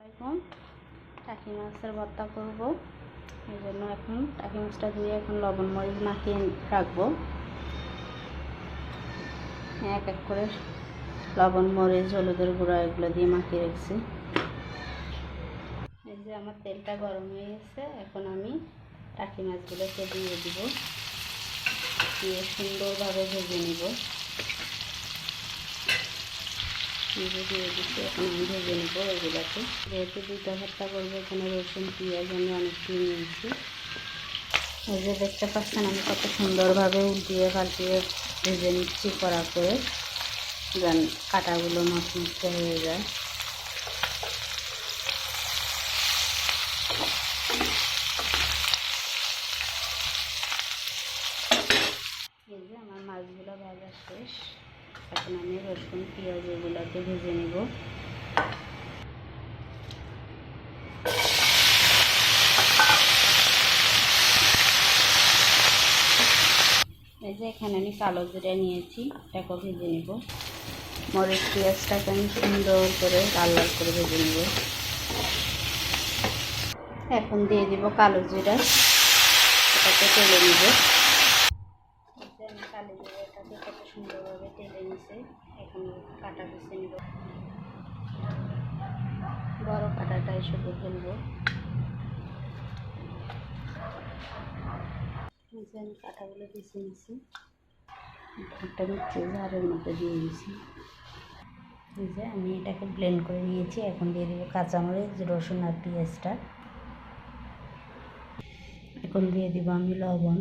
এখন টাকি মাছের ভর্তা করব। এই জন্য এখন টাকি মাছটা ধুয়ে এখন লবণ মরিচ মাখিয়ে রাখবো। এক এক করে লবণ মরিচ হলুদের গুঁড়া এগুলো দিয়ে মাখিয়ে রাখছি। এই যে আমার তেলটা গরম হয়ে গেছে, এখন আমি টাকি মাছগুলোকে দিয়ে দিব, দিয়ে সুন্দরভাবে ভেজে নিব। দিয়ে দিচ্ছি, এখন আমি ভেজে নিব এগুলোকে। যেহেতু দুইটা ভর্তা করবো, এখানে রসুন পেঁয়াজ আমি অনেকটি নিয়েছি। এই যে দেখতে পাচ্ছেন আমি কত সুন্দরভাবে উল্টিয়ে পাল্টিয়ে ভেজে নিচ্ছি কড়া করে, যেন কাঁটাগুলো মচমচে হয়ে যায়। এই যে আমার মাছগুলো ভাজা শেষ, এখন আমি রসুন পেঁয়াজ এগুলোকে ভেজে নিব। এই যে এখানে আমি কালো জিরা নিয়েছি, এটাকে ভেজে নিব। মরিচ পেঁয়াজটাকে আমি সুন্দর করে লাল লাল করে ভেজে নিব। এখন দিয়ে দিব কালো জিরা, এটাকে তেলে নিব। আমি কালো জিরাটাকে কত সুন্দরভাবে তেলে নিছে। এখন কাটা পিষে নিব, বড় কাটাটাই শুধু ফেলবো। আমি কাঁটাগুলো পিষে নিছি, একটা মিক্সি জারের মধ্যে দিয়ে দিয়েছি। এই যে আমি এটাকে ব্লেন্ড করে নিয়েছি। এখন দিয়ে দেবো কাঁচামরিচ রসুন আর পেঁয়াজটা। এখন দিয়ে দিব আমি লবণ,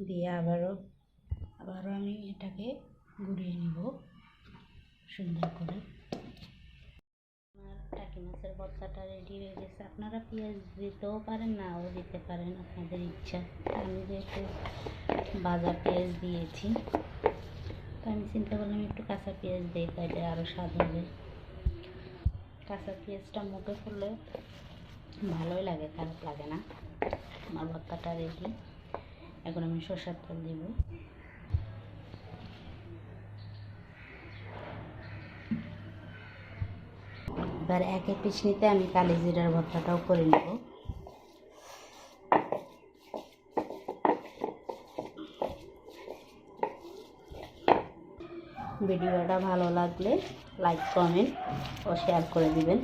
দিয়ে আবারও আমি এটাকে গুঁড়িয়ে নিব সুন্দর করে। আমার টাকি মাছের ভর্তাটা রেডি হয়ে গেছে। আপনারা পেঁয়াজ দিতেও পারেন, নাও দিতে পারেন, আপনাদের ইচ্ছা। আমি যেহেতু ভাজা পেঁয়াজ দিয়েছি, তো আমি চিন্তা করলাম একটু কাঁচা পেঁয়াজ দিই, তাইলে আরও স্বাদ হবে। কাঁচা পেঁয়াজটা মুখে পড়লে ভালোই লাগে, খারাপ লাগে না। আমার ভর্তাটা রেডি। এখন আমি সরষের তেল দিব। এবার এক এক পিস নিতে আমি কালি জিরার ভর্তাটাও করে নেব। ভিডিওটা ভালো লাগলে লাইক কমেন্ট ও শেয়ার করে দিবেন।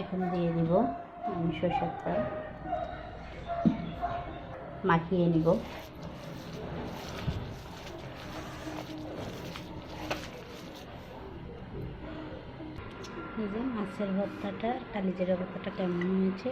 এখন দিয়ে দিব আমি সরষের তেল, মাখিয়ে নিব। এই যে মাছের ভর্তাটা, কালি জিরা ভর্তাটা কেমন হয়েছে